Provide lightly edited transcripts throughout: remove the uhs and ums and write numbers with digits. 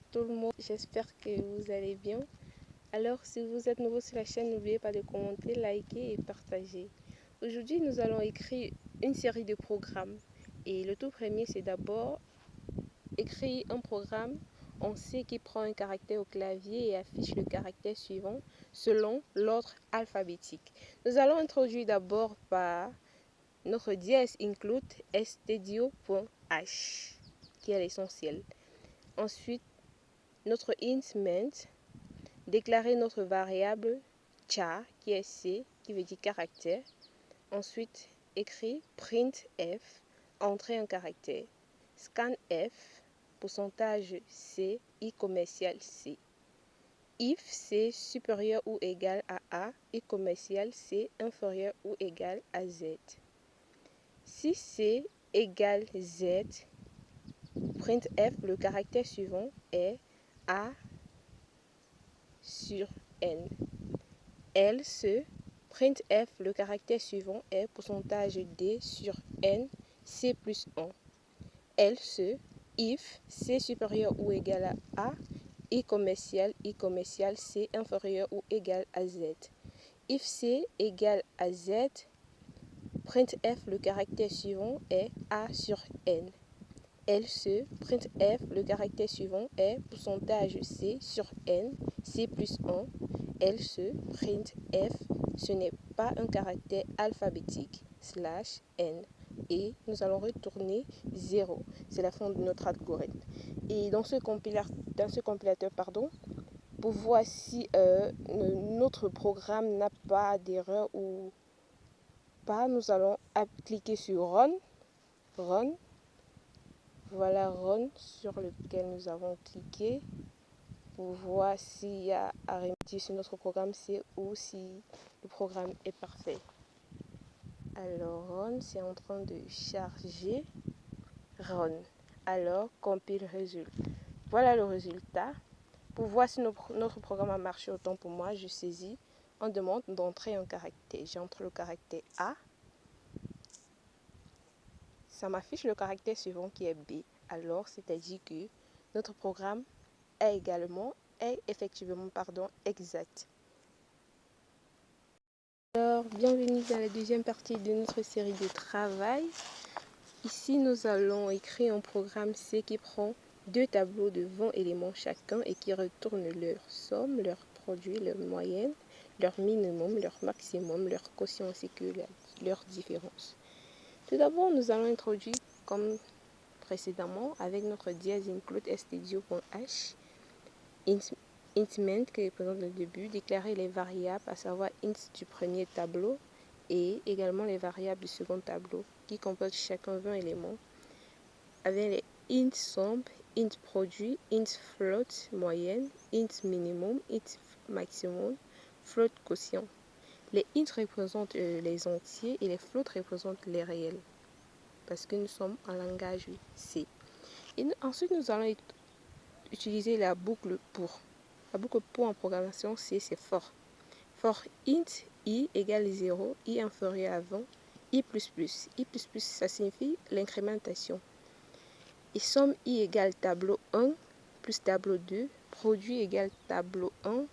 tout le monde, j'espère que vous allez bien. Alors si vous êtes nouveau sur la chaîne, n'oubliez pas de commenter, liker et partager. Aujourd'hui nous allons écrire une série de programmes et le tout premier c'est d'abord écrire un programme en C qui prend un caractère au clavier et affiche le caractère suivant selon l'ordre alphabétique. Nous allons introduire d'abord par notre dièse include stdio.h qui est l'essentiel. Ensuite, notre int main, déclarer notre variable char qui est C qui veut dire caractère. Ensuite, écrit printf, entrer un caractère. Scanf, pourcentage C, i commercial C. If C supérieur ou égal à A, i commercial C inférieur ou égal à Z. Si C égale Z, printf, le caractère suivant est A sur N. Else, printf, le caractère suivant est pourcentage D sur N, C plus 1. Else, if C supérieur ou égal à A, i commercial C inférieur ou égal à Z. If C égale à Z, printf, le caractère suivant est A sur N. Else, printf, le caractère suivant est pourcentage C sur N, C plus 1. Else, printf, ce n'est pas un caractère alphabétique, /n. Et nous allons retourner 0. C'est la fin de notre algorithme. Et dans ce compilateur, pour voir si notre programme n'a pas d'erreur ou pas, nous allons cliquer sur Run. Voilà Run sur lequel nous avons cliqué pour voir s'il y a à remédier sur notre programme C ou si le programme est parfait. Alors Run, c'est en train de charger. Run. Alors compile résultat. Voilà le résultat. Pour voir si notre programme a marché autant pour moi, je saisis. On demande d'entrer un caractère. J'entre le caractère A. Ça m'affiche le caractère suivant qui est B. Alors, c'est-à-dire que notre programme est effectivement exact. Alors, bienvenue dans la deuxième partie de notre série de travail. Ici, nous allons écrire un programme C qui prend deux tableaux de 20 éléments chacun et qui retourne leur somme, leur produit, leur moyenne, leur minimum, leur maximum, leur quotient ainsi que leur différence. Tout d'abord, nous allons introduire comme précédemment avec notre dièse include stdio.h, int main qui représente le début, déclarer les variables, à savoir int du premier tableau et également les variables du second tableau qui comportent chacun 20 éléments avec les int somme, int produit, int float moyenne, int minimum, int maximum, float quotient. Les int représentent les entiers et les float représentent les réels parce que nous sommes en langage C. Et ensuite, nous allons utiliser la boucle pour. La boucle pour en programmation C, c'est for. For int i égale 0, i inférieur à 20, i plus plus. I plus plus, ça signifie l'incrémentation. Et somme i égale tableau 1 plus tableau 2, produit égale tableau 1,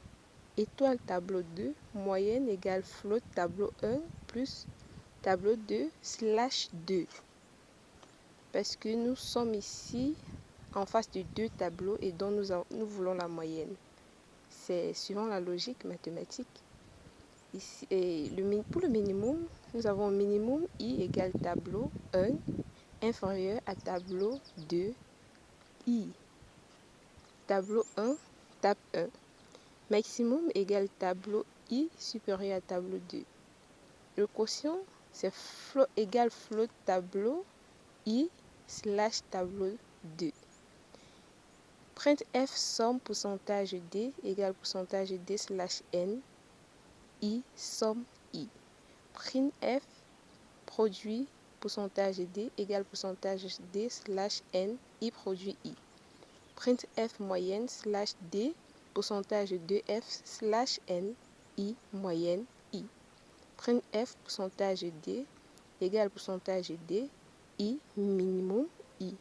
étoile tableau 2, moyenne égale float tableau 1 plus tableau 2 slash 2. Parce que nous sommes ici en face de deux tableaux et dont nous voulons la moyenne. C'est suivant la logique mathématique. Ici, et pour le minimum, nous avons minimum i égale tableau 1 inférieur à tableau 2 i. Tableau 1, tab 1. Maximum égale tableau i supérieur à tableau 2. Le quotient, c'est égal float tableau i slash tableau 2. Printf somme pourcentage D égale pourcentage D slash N, I somme I. Printf produit pourcentage D égale pourcentage D slash N, I produit I. Printf moyenne slash D pourcentage 2F slash N, I moyenne I. Printf pourcentage D égale pourcentage D, I minimum I.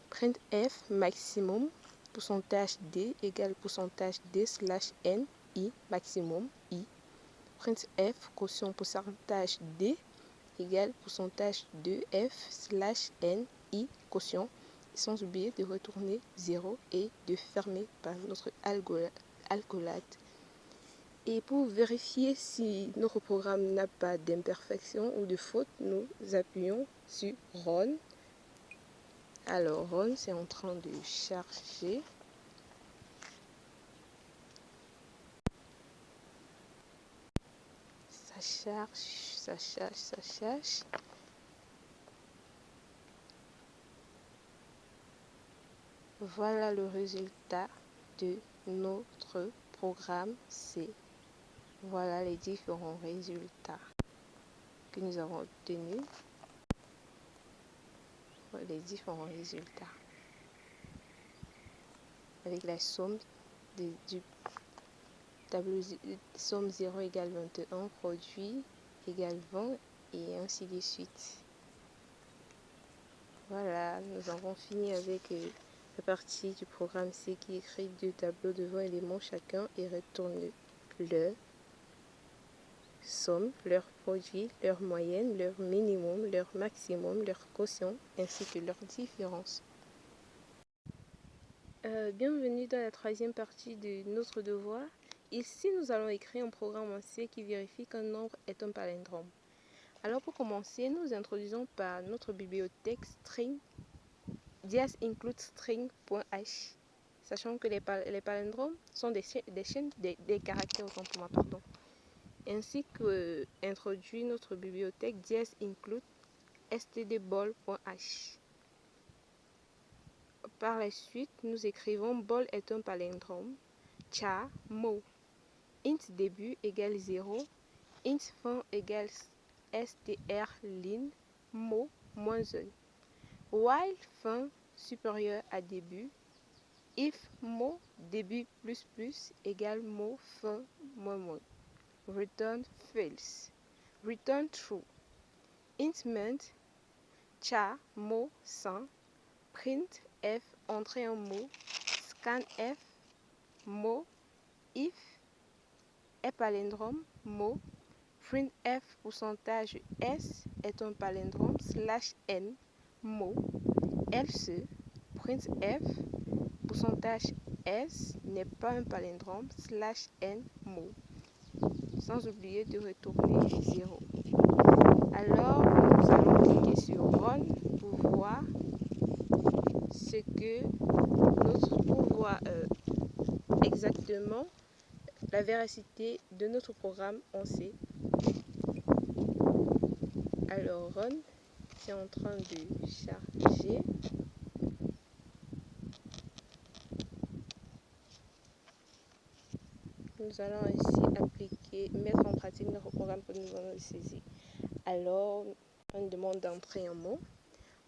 Printf maximum pourcentage d égale pourcentage d slash n i maximum i. Printf quotient pourcentage d égale pourcentage de f slash n i quotient, sans oublier de retourner 0 et de fermer par notre algolade. Et pour vérifier si notre programme n'a pas d'imperfection ou de faute, nous appuyons sur Run. Alors Run, c'est en train de charger. Ça charge. Voilà le résultat de notre programme C. Voilà les différents résultats que nous avons obtenus. Voilà les différents résultats. Avec la somme du tableau somme 0 égale 21, produit égale 20 et ainsi de suite. Voilà, nous avons fini avec la partie du programme C qui écrit 2 tableaux de 20 éléments chacun et retourne leur somme, leur produit, leur moyenne, leur minimum, leur maximum, leur quotient ainsi que leur différence. Bienvenue dans la troisième partie de notre devoir. Ici, nous allons écrire un programme en C qui vérifie qu'un nombre est un palindrome. Alors pour commencer, nous introduisons par notre bibliothèque string include string.h, sachant que les palindromes sont des caractères autant pour moi, pardon. Ainsi que introduit notre bibliothèque include stdball.h. Par la suite, nous écrivons ball est un palindrome, char, mot, int début égale 0, int fin égale strlen, mot, moins 1. While fin supérieur à début, if mot début plus plus égale mot fin moins moins. Return false, return true. Int ment, char, mot, sans, print f, entrée en mot, scanf, mot, if, est palindrome, mot, printf, pourcentage s est un palindrome, slash n, mot, else, printf, pourcentage s n'est pas un palindrome, slash n, mot, sans oublier de retourner 0. Alors, nous allons cliquer sur Run pour voir exactement la véracité de notre programme en C. Alors Run, c'est en train de charger. Nous allons ainsi mettre en pratique notre programme que nous allons saisir. Alors, on demande d'entrer un mot.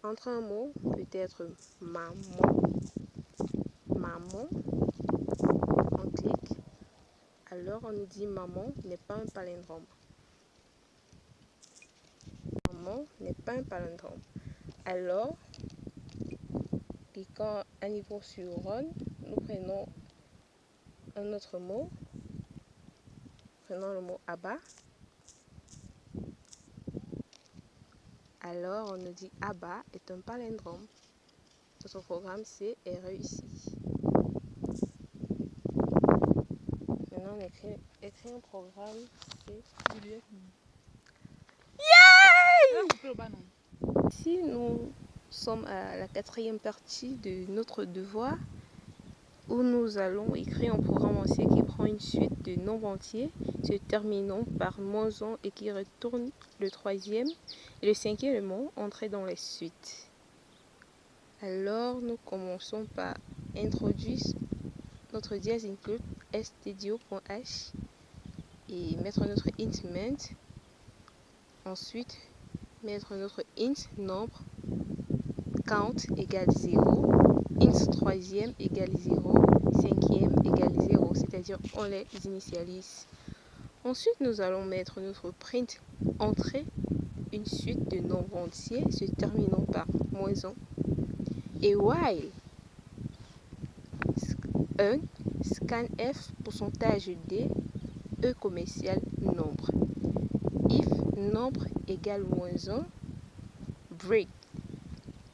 Entre un mot peut être maman. Maman. On clique. Alors, on nous dit maman n'est pas un palindrome. Maman n'est pas un palindrome. Alors, cliquant à nouveau sur Run, nous prenons un autre mot. Prenons le mot abat. Alors, on nous dit abat est un palindrome. Notre programme C est réussi. Maintenant, on écrit un programme C. Ici, nous sommes à la quatrième partie de notre devoir où nous allons écrire un programme en C qui prend une suite de nombres entiers se terminant par -1 et qui retourne le troisième et le cinquième élément entré dans les suites. Alors, nous commençons par introduire notre include stdio.h et mettre notre int ment. Ensuite, mettre notre int nombre count égale 0, int troisième égale 0, cinquième égale 0, c'est-à-dire on les initialise. Ensuite, nous allons mettre notre print entrée, une suite de nombres entiers se terminant par -1. Et while, 1, scanf, pourcentage D, E commercial, nombre. If nombre égale -1, break,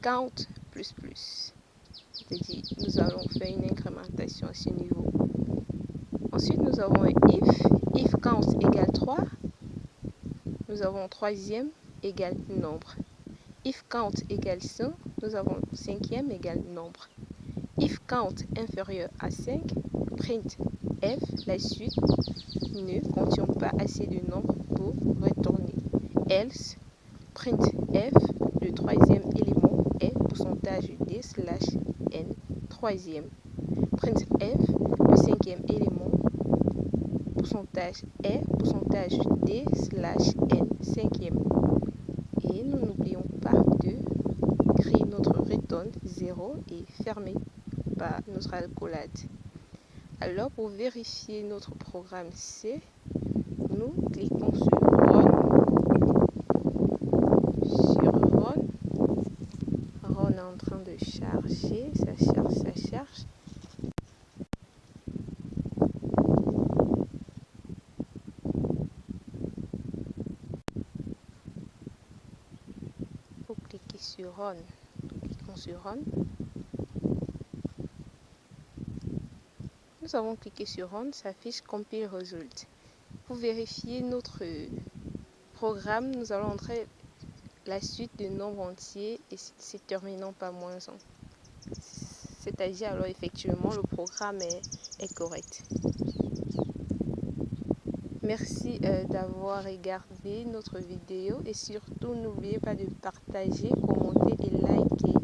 count plus plus. C'est-à-dire, nous allons faire une incrémentation à ce niveau. Ensuite, nous avons un if count égale 3, nous avons troisième égale nombre. If count égale 100, nous avons cinquième égale nombre. If count inférieur à 5, print f, la suite ne contient pas assez de nombre pour retourner. Else, print f, le troisième élément est pourcentage d slash n, troisième. Print f, le cinquième élément, pourcentage est pourcentage d slash n, cinquième. Et nous n'oublions pas de créer notre return 0 et fermer par notre accolade. Alors pour vérifier notre programme C, nous cliquons sur Run. Run est en train de charger, ça charge, ça charge. Pour cliquer sur Run, cliquons sur Run. Nous avons cliqué sur Run, s'affiche Compile Result. Pour vérifier notre programme, nous allons entrer la suite de nombres entiers et c'est terminant par -1. C'est-à-dire alors effectivement le programme est correct. Merci d'avoir regardé notre vidéo et surtout n'oubliez pas de partager, commenter et liker.